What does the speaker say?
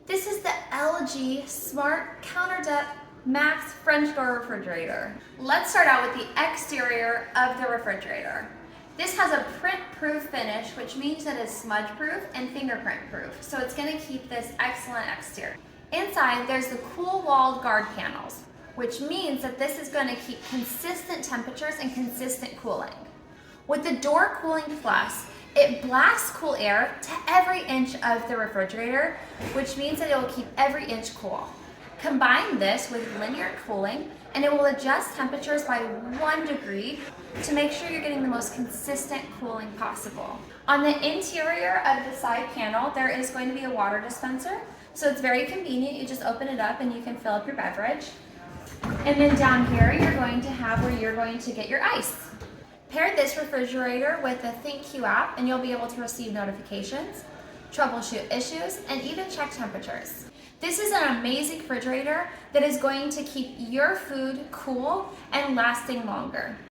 This is the LG Smart Counter Depth Max French Door Refrigerator. Let's start out with the exterior of the refrigerator. This has a print-proof finish, which means that it's smudge-proof and fingerprint-proof, so it's going to keep this excellent exterior. Inside, there's the cool-walled guard panels, which means that this is going to keep consistent temperatures and consistent cooling. With the Door Cooling Plus, it blasts cool air to every inch of the refrigerator, which means that it will keep every inch cool. Combine this with linear cooling, and it will adjust temperatures by 1 degree to make sure you're getting the most consistent cooling possible. On the interior of the side panel, there is going to be a water dispenser, so it's very convenient. You just open it up and you can fill up your beverage. And then down here, you're going to have where you're going to get your ice. Pair this refrigerator with the ThinkQ app and you'll be able to receive notifications, troubleshoot issues, and even check temperatures. This is an amazing refrigerator that is going to keep your food cool and lasting longer.